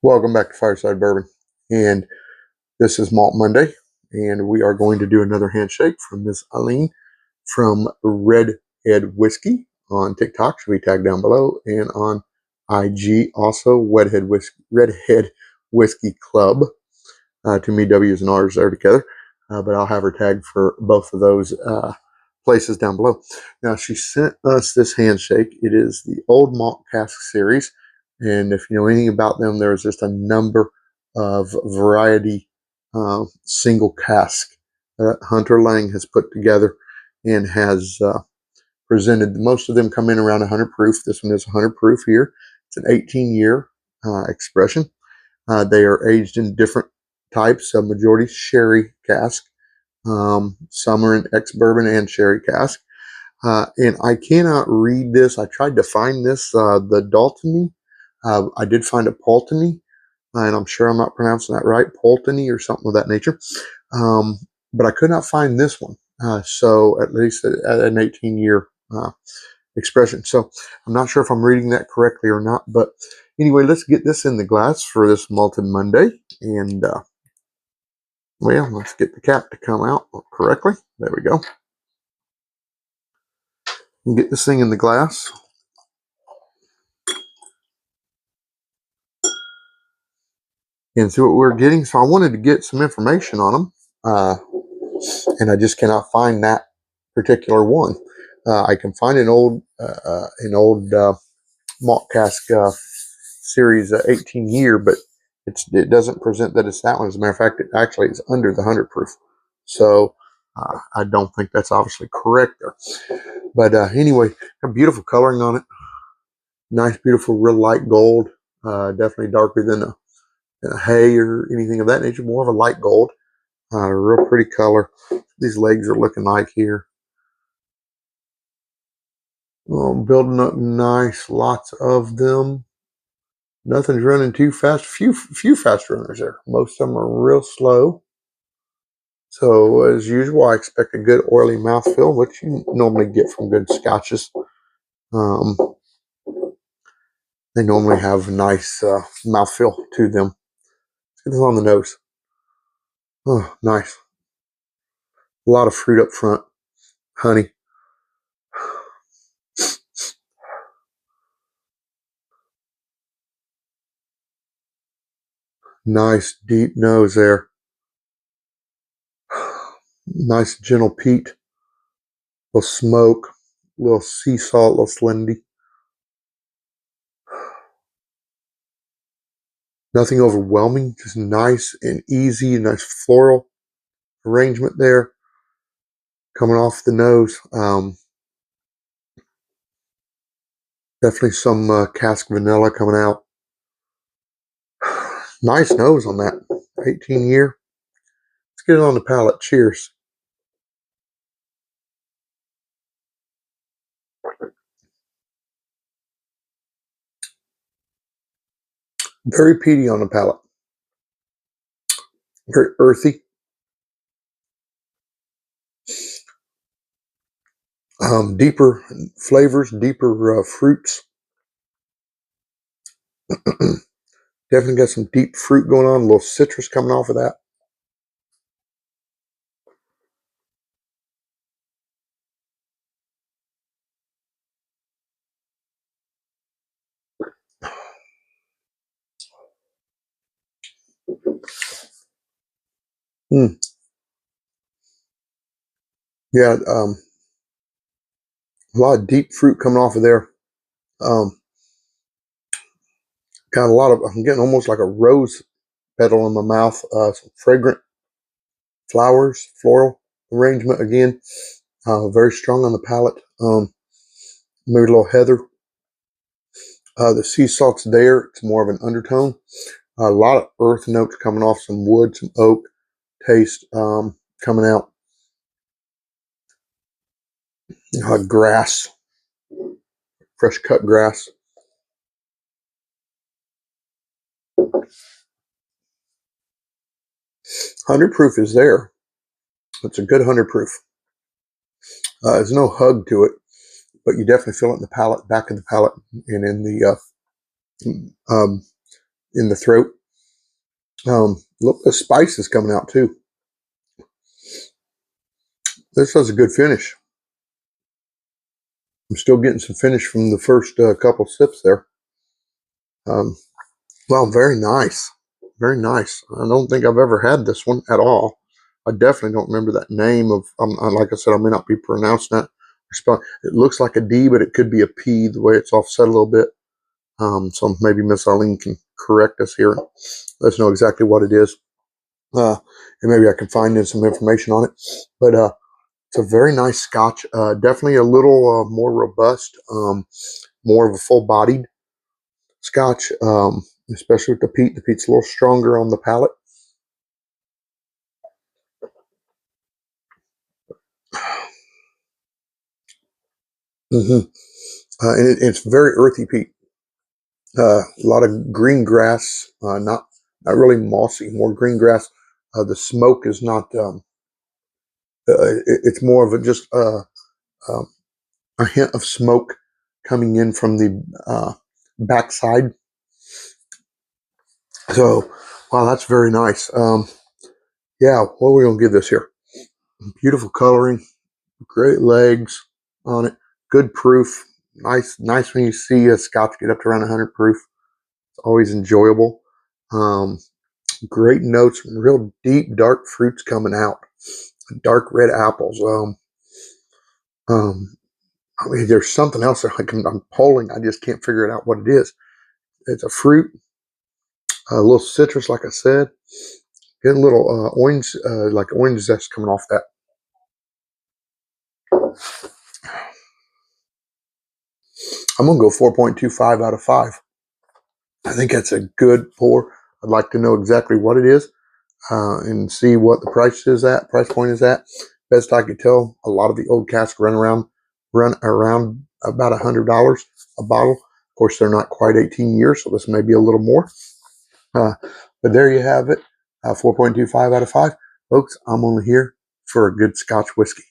Welcome back to Fireside Bourbon. And this is Malt Monday, and we are going to do another handshake from Miss Laing from Redhead Whiskey on TikTok. Should be tagged down below, and on IG also Redhead Whiskey Club. To me, W's and R's are together, but I'll have her tagged for both of those places down below. Now, she sent us this handshake. It is the Old Malt Cask series. And if you know anything about them, there's just a number of variety single cask that Hunter Laing has put together and has presented. Most of them come in around 100 proof. This one is 100 proof here. It's an 18-year expression. They are aged in different types. A majority sherry cask. Some are in ex-bourbon and sherry cask. And I cannot read this. I tried to find this, the Daltony. I did find a Paltony, and I'm sure I'm not pronouncing that right, Paltony or something of that nature. But I could not find this one. So at least at an 18-year expression. So I'm not sure if I'm reading that correctly or not. But anyway, let's get this in the glass for this Malted Monday. And, well, let's get the cap to come out correctly. There we go. And get this thing in the glass. And see what we're getting. So I wanted to get some information on them, and I just cannot find that particular one. I can find an old malt cask series 18-year, but it doesn't present that it's that one. As a matter of fact, it actually is under the 100 proof. So I don't think that's obviously correct there. But anyway, a beautiful coloring on it. Nice, beautiful, real light gold. Definitely darker than a hay or anything of that nature, more of a light gold. Real pretty color. These legs are looking like here. Building up nice, lots of them. Nothing's running too fast. Few fast runners there. Most of them are real slow. So as usual, I expect a good oily mouthfeel, which you normally get from good scotches. They normally have a nice mouthfeel to them. Let's get this on the nose. Oh, nice. A lot of fruit up front. Honey. Nice deep nose there. Nice gentle peat. A little smoke. A little sea salt. A little salinity. Nothing overwhelming. Just nice and easy. Nice floral arrangement there. Coming off the nose. Definitely some cask vanilla coming out. Nice nose on that. 18-year. Let's get it on the palate. Cheers. Very peaty on the palate. Very earthy. Deeper flavors, deeper fruits. Definitely got some deep fruit going on. A little citrus coming off of that. Yeah, a lot of deep fruit coming off of there. Got a lot of, I'm getting almost like a rose petal in my mouth. Some fragrant flowers, floral arrangement again. Very strong on the palate. Maybe a little heather. The sea salt's there. It's more of an undertone. A lot of earth notes coming off, some wood, some oak taste coming out. Grass, fresh cut grass. 100 proof is there. It's a good 100 proof. There's no hug to it, but you definitely feel it in the palate, back of the palate, and in the in the throat. Look, the spice is coming out too. This has a good finish. I'm still getting some finish from the first couple sips there. Well, very nice. Very nice. I don't think I've ever had this one at all. I definitely don't remember that name of, like I said, I may not be pronouncing that. It looks like a D, but it could be a P, the way it's offset a little bit. So maybe Miss Laing can correct us here. Let us know exactly what it is. And maybe I can find some information on it. But it's a very nice Scotch. Definitely a little more robust, more of a full-bodied Scotch, especially with the peat. The peat's a little stronger on the palate. And it's very earthy peat. A lot of green grass, not really mossy, more green grass. The smoke is not. It's more of a hint of smoke coming in from the backside. So, wow, that's very nice. Yeah, what are we gonna give this here? Beautiful coloring, great legs on it, good proof. Nice when you see a Scotch get up to around 100 proof. It's always enjoyable. Great notes, real deep, dark fruits coming out. Dark red apples. I mean, there's something else there. I'm pulling. I just can't figure it out what it is. It's a fruit, a little citrus, like I said. Getting a little orange, like orange zest coming off that. I'm going to go 4.25 out of 5. I think that's a good pour. I'd like to know exactly what it is and see what the price point is at. Best I could tell, a lot of the old casks run around about $100 a bottle. Of course, they're not quite 18 years, so this may be a little more. But there you have it, 4.25 out of 5. Folks, I'm only here for a good Scotch whiskey.